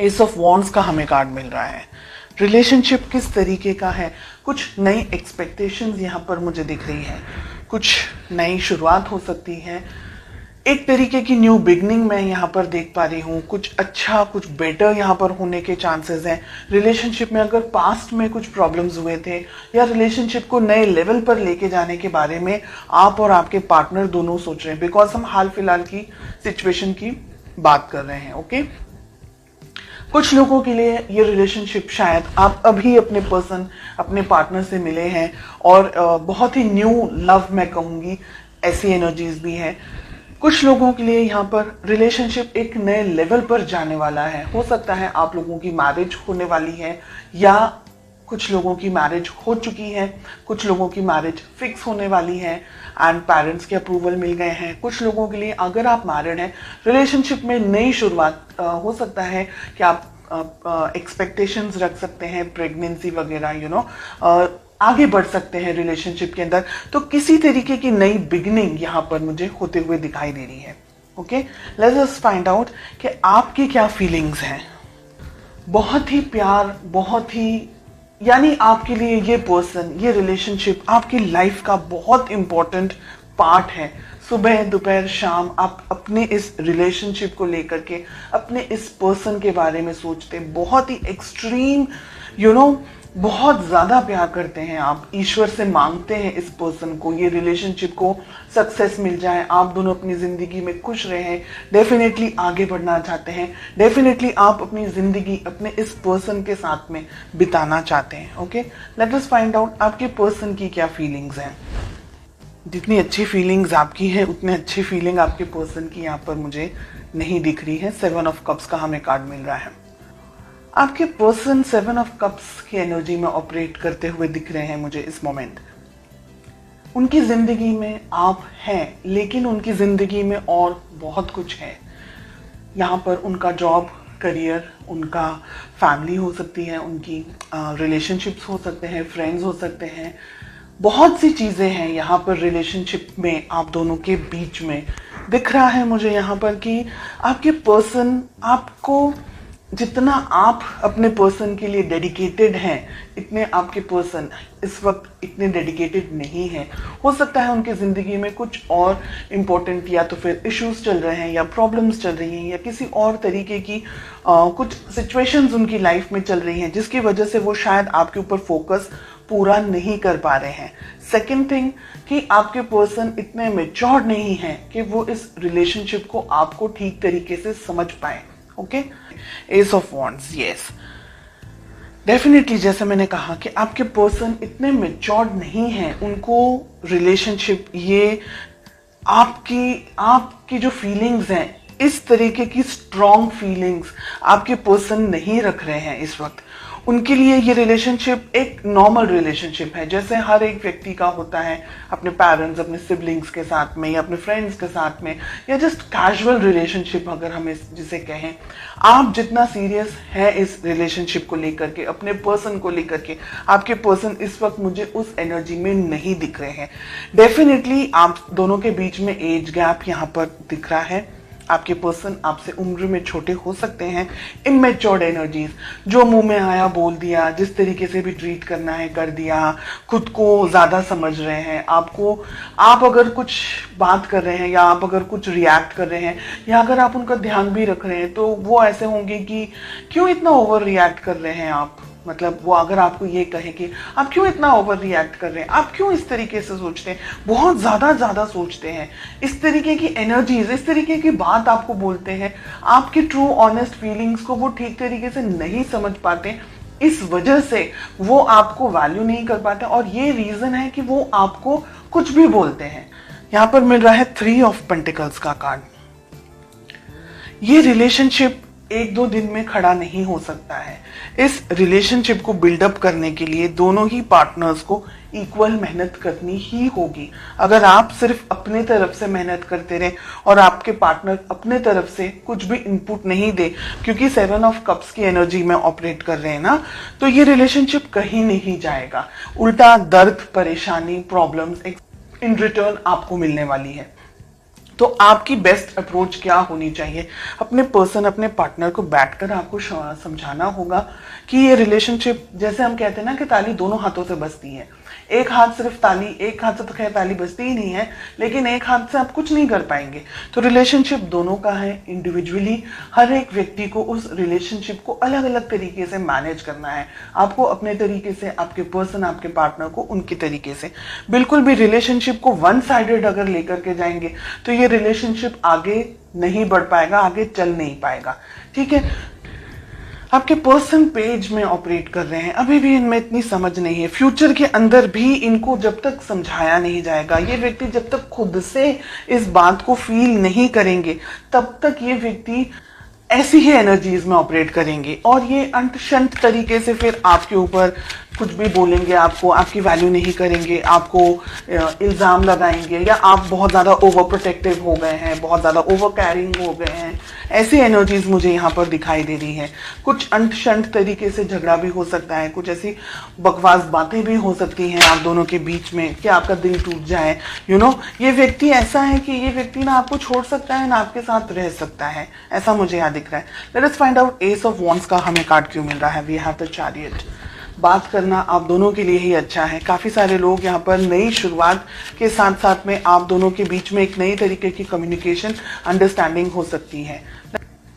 S of wands का हमें card मिल रहा है। रिलेशनशिप किस तरीके का है, कुछ नई एक्सपेक्टेशंस यहाँ पर मुझे दिख रही है, कुछ नई शुरुआत हो सकती है, एक तरीके की न्यू बिगनिंग मैं यहाँ पर देख पा रही हूँ, कुछ अच्छा कुछ बेटर यहाँ पर होने के चांसेस हैं। रिलेशनशिप में अगर पास्ट में कुछ प्रॉब्लम्स हुए थे या रिलेशनशिप को नए लेवल पर लेके जाने के बारे में आप और आपके पार्टनर दोनों सोच रहे हैं, बिकॉज हम हाल फिलहाल की सिचुएशन की बात कर रहे हैं। ओके, कुछ लोगों के लिए ये रिलेशनशिप शायद आप अभी अपने पार्टनर से मिले हैं और बहुत ही न्यू लव मैं कहूँगी, ऐसी एनर्जीज भी है। कुछ लोगों के लिए यहाँ पर रिलेशनशिप एक नए लेवल पर जाने वाला है। हो सकता है आप लोगों की मैरिज होने वाली है या कुछ लोगों की मैरिज हो चुकी है, कुछ लोगों की मैरिज फिक्स होने वाली है एंड पेरेंट्स के अप्रूवल मिल गए हैं। कुछ लोगों के लिए अगर आप मैरिड हैं, रिलेशनशिप में नई शुरुआत हो सकता है कि आप एक्सपेक्टेशंस रख सकते हैं, प्रेगनेंसी वगैरह आगे बढ़ सकते हैं रिलेशनशिप के अंदर। तो किसी तरीके की नई बिगनिंग यहाँ पर मुझे होते हुए दिखाई दे रही है। Okay, let's just find out कि आपकी क्या फीलिंग्स हैं। बहुत ही प्यार, बहुत ही यानी आपके लिए ये पर्सन, ये रिलेशनशिप आपकी लाइफ का बहुत इंपॉर्टेंट पार्ट है। सुबह दोपहर शाम आप अपने इस रिलेशनशिप को लेकर के, अपने इस पर्सन के बारे में सोचते, बहुत ही एक्सट्रीम बहुत ज्यादा प्यार करते हैं आप, ईश्वर से मांगते हैं इस पर्सन को, ये रिलेशनशिप को सक्सेस मिल जाए, आप दोनों अपनी जिंदगी में खुश रहें, डेफिनेटली आगे बढ़ना चाहते हैं, डेफिनेटली आप अपनी जिंदगी अपने इस पर्सन के साथ में बिताना चाहते हैं। Okay, late us find out आपके पर्सन की क्या फीलिंग्स हैं। जितनी अच्छी फीलिंग्स आपकी है उतनी अच्छी फीलिंग आपके पर्सन की यहाँ पर मुझे नहीं दिख रही है। 7 ऑफ कप्स का हमें कार्ड मिल रहा है। आपके पर्सन 7 ऑफ कप्स की एनर्जी में ऑपरेट करते हुए दिख रहे हैं मुझे इस मोमेंट। उनकी जिंदगी में आप हैं, लेकिन उनकी जिंदगी में और बहुत कुछ है। यहाँ पर उनका जॉब, करियर, उनका फैमिली हो सकती है, उनकी रिलेशनशिप्स हो सकते हैं, फ्रेंड्स हो सकते हैं, बहुत सी चीज़ें हैं यहाँ पर रिलेशनशिप में आप दोनों के बीच में दिख रहा है मुझे यहाँ पर कि आपके पर्सन आपको, जितना आप अपने पर्सन के लिए डेडिकेटेड हैं, इतने आपके पर्सन इस वक्त इतने डेडिकेटेड नहीं हैं। हो सकता है उनकी ज़िंदगी में कुछ और इम्पोर्टेंट या तो फिर इश्यूज चल रहे हैं या प्रॉब्लम्स चल रही हैं या किसी और तरीके की कुछ सिचुएशंस उनकी लाइफ में चल रही हैं जिसकी वजह से वो शायद आपके ऊपर फोकस पूरा नहीं कर पा रहे हैं। सेकेंड थिंग कि आपके पर्सन इतने मैच्योर नहीं हैं कि वो इस रिलेशनशिप को आपको ठीक तरीके से समझ पाए। Okay, S of wands, yes, definitely जैसे मैंने कहा कि आपके पर्सन इतने मैच्योर्ड नहीं हैं, उनको रिलेशनशिप, ये आपकी जो फीलिंग्स हैं, इस तरीके की स्ट्रॉन्ग फीलिंग्स आपके पर्सन नहीं रख रहे हैं इस वक्त। उनके लिए ये रिलेशनशिप एक नॉर्मल रिलेशनशिप है, जैसे हर एक व्यक्ति का होता है अपने पेरेंट्स, अपने सिबलिंग्स के साथ में या अपने फ्रेंड्स के साथ में, या जस्ट कैजुअल रिलेशनशिप अगर हम जिसे कहें। आप जितना सीरियस है इस रिलेशनशिप को लेकर के, अपने पर्सन को लेकर के, आपके पर्सन इस वक्त मुझे उस एनर्जी में नहीं दिख रहे हैं। डेफिनेटली आप दोनों के बीच में एज गैप यहाँ पर दिख रहा है। आपके पर्सन आपसे उम्र में छोटे हो सकते हैं। इमेच्योर्ड एनर्जीज, जो मुंह में आया बोल दिया, जिस तरीके से भी ट्रीट करना है कर दिया, खुद को ज्यादा समझ रहे हैं। आप अगर कुछ बात कर रहे हैं या आप अगर कुछ रिएक्ट कर रहे हैं या अगर आप उनका ध्यान भी रख रहे हैं तो वो ऐसे होंगे कि क्यों इतना ओवर रिएक्ट कर रहे हैं आप। मतलब वो अगर आपको ये कहे कि आप क्यों इतना ओवर रिएक्ट कर रहे हैं, आप क्यों इस तरीके से सोचते हैं, बहुत ज्यादा सोचते हैं, इस तरीके की एनर्जीज, इस तरीके की बात आपको बोलते हैं, आपकी ट्रू ऑनेस्ट फीलिंग्स को वो ठीक तरीके से नहीं समझ पाते, इस वजह से वो आपको वैल्यू नहीं कर पाते और ये रीजन है कि वो आपको कुछ भी बोलते हैं। यहाँ पर मिल रहा है 3 ऑफ पेंटिकल्स का कार्ड। ये रिलेशनशिप 1-2 दिन में खड़ा नहीं हो सकता है। इस रिलेशनशिप को बिल्डअप करने के लिए दोनों ही पार्टनर्स को इक्वल मेहनत करनी ही होगी। अगर आप सिर्फ अपने तरफ से मेहनत करते रहे और आपके पार्टनर अपने तरफ से कुछ भी इनपुट नहीं दे, क्योंकि 7 ऑफ कप्स की एनर्जी में ऑपरेट कर रहे हैं ना, तो ये रिलेशनशिप कहीं नहीं जाएगा। उल्टा दर्द, परेशानी, प्रॉब्लम्स इन रिटर्न आपको मिलने वाली है। तो आपकी बेस्ट अप्रोच क्या होनी चाहिए? अपने पर्सन, अपने पार्टनर को बैठकर आपको समझाना होगा कि ये रिलेशनशिप, जैसे हम कहते हैं ना कि ताली दोनों हाथों से बजती है। एक हाथ सिर्फ ताली, एक हाथ से तो खैर ताली बजती ही नहीं है, लेकिन एक हाथ से आप कुछ नहीं कर पाएंगे। तो रिलेशनशिप दोनों का है। इंडिविजुअली हर एक व्यक्ति को उस रिलेशनशिप को अलग अलग तरीके से मैनेज करना है। आपको अपने तरीके से, आपके पर्सन, आपके पार्टनर को उनके तरीके से। बिल्कुल भी रिलेशनशिप को वन साइडेड अगर लेकर के जाएंगे तो ये रिलेशनशिप आगे नहीं बढ़ पाएगा, आगे चल नहीं पाएगा। ठीक है, आपके पर्सन पेज में ऑपरेट कर रहे हैं, अभी भी इनमें इतनी समझ नहीं है। फ्यूचर के अंदर भी इनको जब तक समझाया नहीं जाएगा, ये व्यक्ति जब तक खुद से इस बात को फील नहीं करेंगे, तब तक ये व्यक्ति ऐसी ही एनर्जीज में ऑपरेट करेंगे और ये अंत शंत तरीके से फिर आपके ऊपर कुछ भी बोलेंगे, आपको आपकी वैल्यू नहीं करेंगे, आपको इल्ज़ाम लगाएंगे, या आप बहुत ज़्यादा ओवर प्रोटेक्टिव हो गए हैं, बहुत ज़्यादा ओवर कैरिंग हो गए हैं। ऐसी एनर्जीज मुझे यहाँ पर दिखाई दे रही हैं। कुछ अंत शंत तरीके से झगड़ा भी हो सकता है, कुछ ऐसी बकवास बातें भी हो सकती हैं आप दोनों के बीच में कि आपका दिल टूट जाए। ये व्यक्ति ऐसा है कि ये व्यक्ति ना आपको छोड़ सकता है ना आपके साथ रह सकता है, ऐसा मुझे यहाँ दिख रहा है। Let us find out ace of wands का हमें कार्ड क्यों मिल रहा है। We have the chariot. बात करना आप दोनों के लिए ही अच्छा है। काफ़ी सारे लोग यहाँ पर नई शुरुआत के साथ साथ में आप दोनों के बीच में एक नई तरीके की कम्युनिकेशन, अंडरस्टैंडिंग हो सकती है।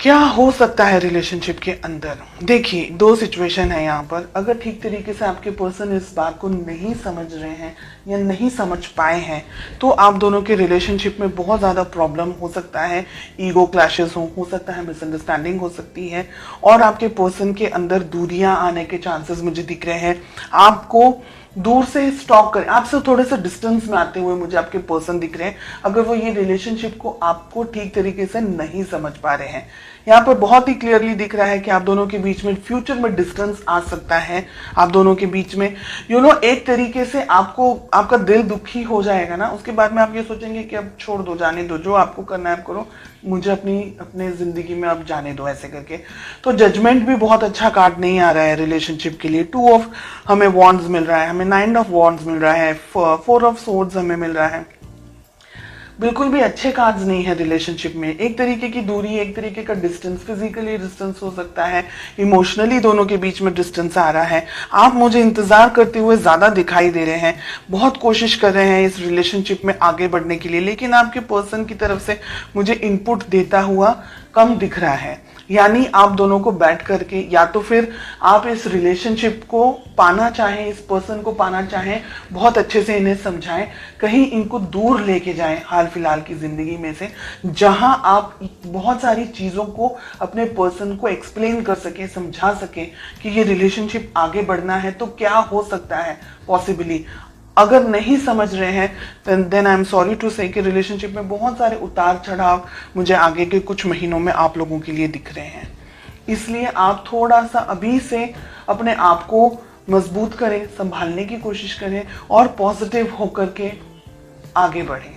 क्या हो सकता है रिलेशनशिप के अंदर? देखिए, दो सिचुएशन है यहाँ पर। अगर ठीक तरीके से आपके पर्सन इस बात को नहीं समझ रहे हैं या नहीं समझ पाए हैं तो आप दोनों के रिलेशनशिप में बहुत ज़्यादा प्रॉब्लम हो सकता है। ईगो क्लैशेस हो सकता है, मिसअंडरस्टैंडिंग हो सकती है और आपके पर्सन के अंदर दूरियां आने के चांसेस मुझे दिख रहे हैं। आपको दूर से स्टॉक करें, आपसे थोड़े से डिस्टेंस में आते हुए मुझे आपके पर्सन दिख रहे हैं, अगर वो ये रिलेशनशिप को आपको ठीक तरीके से नहीं समझ पा रहे हैं। यहाँ पर बहुत ही क्लियरली दिख रहा है कि आप दोनों के बीच में फ्यूचर में डिस्टेंस आ सकता है। आप दोनों के बीच में एक तरीके से आपको, आपका दिल दुखी हो जाएगा ना, उसके बाद में आप ये सोचेंगे कि अब छोड़ दो, जाने दो, जो आपको करना है आप करो, मुझे अपने जिंदगी में अब जाने दो, ऐसे करके। तो जजमेंट भी बहुत अच्छा कार्ड नहीं आ रहा है रिलेशनशिप के लिए। 2 ऑफ हमें वॉन्ड्स मिल रहा है, हमें 9 ऑफ वॉन्ड्स मिल रहा है, 4 ऑफ सोर्ड्स हमें मिल रहा है। बिल्कुल भी अच्छे कार्ड्स नहीं है रिलेशनशिप में। एक तरीके की दूरी, एक तरीके का डिस्टेंस, फिजिकली डिस्टेंस हो सकता है, इमोशनली दोनों के बीच में डिस्टेंस आ रहा है। आप मुझे इंतजार करते हुए ज्यादा दिखाई दे रहे हैं, बहुत कोशिश कर रहे हैं इस रिलेशनशिप में आगे बढ़ने के लिए, लेकिन आपके पर्सन की तरफ से मुझे इनपुट देता हुआ कम दिख रहा है। यानी आप दोनों को बैठ करके, या तो फिर आप इस रिलेशनशिप को पाना चाहें, इस पर्सन को पाना चाहें, बहुत अच्छे से इन्हें समझाएं, कहीं इनको दूर लेके जाएं हाल फिलहाल की जिंदगी में से, जहां आप बहुत सारी चीजों को अपने पर्सन को एक्सप्लेन कर सके, समझा सके कि ये रिलेशनशिप आगे बढ़ना है तो क्या हो सकता है पॉसिबली। अगर नहीं समझ रहे हैं then I am sorry to say कि रिलेशनशिप में बहुत सारे उतार चढ़ाव मुझे आगे के कुछ महीनों में आप लोगों के लिए दिख रहे हैं। इसलिए आप थोड़ा सा अभी से अपने आप को मजबूत करें, संभालने की कोशिश करें और पॉजिटिव होकर के आगे बढ़ें।